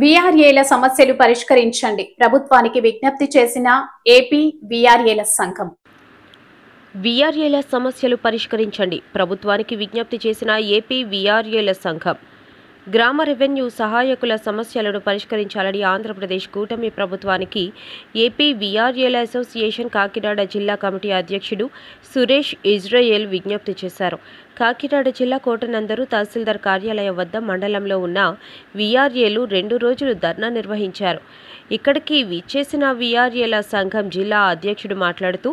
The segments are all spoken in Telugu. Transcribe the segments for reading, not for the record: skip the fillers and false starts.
వీఆర్ఏల సమస్యలు పరిష్కరించండి ప్రభుత్వానికి విజ్ఞప్తి చేసిన ఏపీ వీఆర్ఏల సంఘం. వీఆర్ఏల సమస్యలు పరిష్కరించండి ప్రభుత్వానికి విజ్ఞప్తి చేసిన ఏపీ వీఆర్ఏల సంఘం. గ్రామ రెవెన్యూ సహాయకుల సమస్యలను పరిష్కరించాలని ఆంధ్రప్రదేశ్ కూటమి ప్రభుత్వానికి ఏపీ వీఆర్ఏల అసోసియేషన్ కాకినాడ జిల్లా కమిటీ అధ్యక్షుడు సురేష్ ఇజ్రాయేల్ విజ్ఞప్తి చేశారు. కాకినాడ జిల్లా కోటనందరు తహసీల్దార్ కార్యాలయం వద్ద మండలంలో ఉన్న వీఆర్ఏలు 2 రోజులు ధర్నా నిర్వహించారు. ఇక్కడికి విచ్చేసిన వీఆర్ఏల సంఘం జిల్లా అధ్యక్షుడు మాట్లాడుతూ,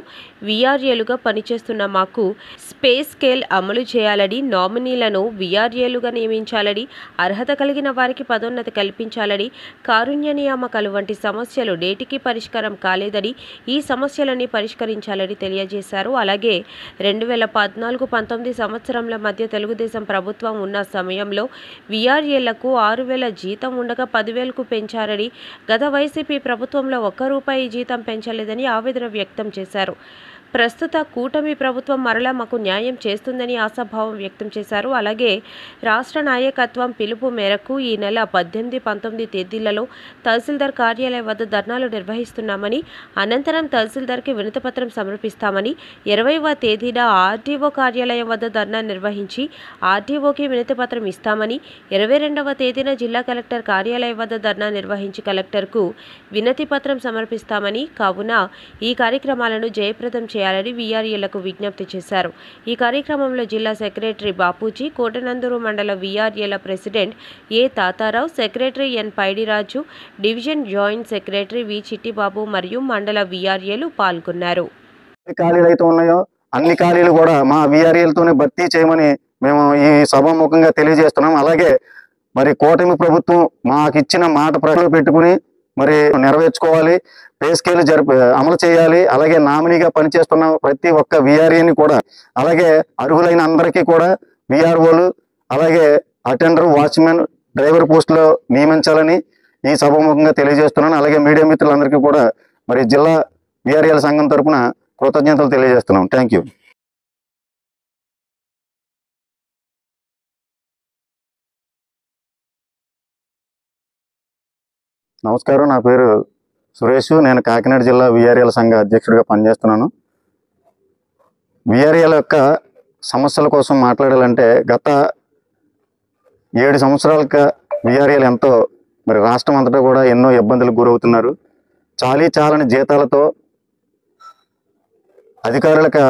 వీఆర్ఏలుగా పనిచేస్తున్న మాకు స్పేస్ స్కేల్ అమలు చేయాలని, నామినీలను వీఆర్ఏలుగా నియమించాలని, అర్హత కలిగిన వారికి పదోన్నతి కల్పించాలని, కారుణ్య నియామకాలు వంటి సమస్యలు నేటికి పరిష్కారం కాలేదని, ఈ సమస్యలన్నీ పరిష్కరించాలని తెలియజేశారు. అలాగే 2014-19 సంవత్సరంల మధ్య తెలుగుదేశం ప్రభుత్వం ఉన్న సమయంలో వీఆర్ఏలకు 6,000 జీతం ఉండగా 10,000కు పెంచారని, గత వైసీపీ ప్రభుత్వంలో ₹1 జీతం పెంచలేదని ఆవేదన వ్యక్తం చేశారు. ప్రస్తుత కూటమి ప్రభుత్వం మరలా మాకు న్యాయం చేస్తుందని ఆశాభావం వ్యక్తం చేశారు. అలాగే రాష్ట్ర నాయకత్వం పిలుపు మేరకు ఈ నెల 18, 19 తేదీలలో తహసీల్దార్ కార్యాలయం వద్ద ధర్నాలు నిర్వహిస్తున్నామని, అనంతరం తహసీల్దార్కి వినతిపత్రం సమర్పిస్తామని, 20వ తేదీన ఆర్డీఓ కార్యాలయం వద్ద ధర్నా నిర్వహించి ఆర్డీఓకి వినతిపత్రం ఇస్తామని, 22వ తేదీన జిల్లా కలెక్టర్ కార్యాలయం వద్ద ధర్నా నిర్వహించి కలెక్టర్కు వినతిపత్రం సమర్పిస్తామని, కావున ఈ కార్యక్రమాలను జయప్రదం చేయాలని వీఆర్ఏలకు విజ్ఞప్తి చేశారు. ఈ కార్యక్రమంలో జిల్లా సెక్రటరీ బాపూజీ, కోటనందూరు మండల వీఆర్ఏల president A Tatarao, secretary N Paidiraju, division joint secretary V Chittibabu మరియు మండల వీఆర్ఏలు పాల్గొన్నారు. అన్ని ఖాళీలు కూడా మా వీఆర్ఏలతోనే భర్తీ చేయమని మేము ఈ సభాముఖంగా తెలియజేస్తున్నాం. అలాగే మరి కూటమి ప్రభుత్వం మాకిచ్చిన మాట ప్రజలు పెట్టుకుని మరి నెరవేర్చుకోవాలి, పే స్కేల్ అమలు చేయాలి. అలాగే నామినీగా పనిచేస్తున్న ప్రతి ఒక్క వీఆర్ఏని కూడా, అలాగే అర్హులైన అందరికీ కూడా వీఆర్ఓలు, అలాగే అటెండర్, వాచ్మెన్, డ్రైవర్ పోస్టులో నియమించాలని ఈ సభాముఖంగా తెలియజేస్తున్నాను. అలాగే మీడియా మిత్రులందరికీ కూడా మరి జిల్లా వీఆర్ఏల సంఘం తరఫున కృతజ్ఞతలు తెలియజేస్తున్నాం. Thank you. నమస్కారం, నా పేరు సురేష్. నేను కాకినాడ జిల్లా వీఆర్ఏల సంఘ అధ్యక్షుడిగా పనిచేస్తున్నాను. వీఆర్ఏల యొక్క సమస్యల కోసం మాట్లాడాలంటే గత 7 సంవత్సరాలుగా వీఆర్ఏలు ఎంతో మరి రాష్ట్రం అంతటా కూడా ఎన్నో ఇబ్బందులకు గురవుతున్నారు. చాలని జీతాలతో అధికారులకు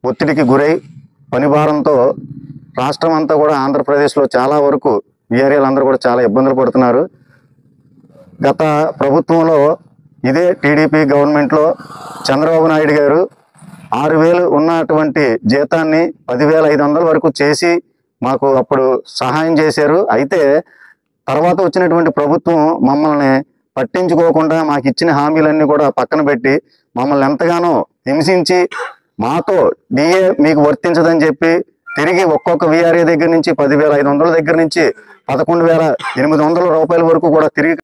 ఒత్తిడికి గురై పని భారంతో రాష్ట్రం అంతా కూడా ఆంధ్రప్రదేశ్లో చాలా వరకు వీఆర్ఏలు అందరూ కూడా చాలా ఇబ్బందులు పడుతున్నారు. గత ప్రభుత్వంలో ఇదే టీడీపీ గవర్నమెంట్లో చంద్రబాబు నాయుడు గారు 6,000 ఉన్నటువంటి జీతాన్ని 10,500 వరకు చేసి మాకు అప్పుడు సహాయం చేశారు. అయితే తర్వాత వచ్చినటువంటి ప్రభుత్వం మమ్మల్ని పట్టించుకోకుండా మాకు ఇచ్చిన హామీలన్నీ కూడా పక్కన పెట్టి మమ్మల్ని ఎంతగానో హింసించి మాతో డిఏ మీకు వర్తించదని చెప్పి తిరిగి ఒక్కొక్క వీఆర్ఏ దగ్గర నుంచి 10,500 దగ్గర నుంచి 11,800 రూపాయల వరకు కూడా తిరిగి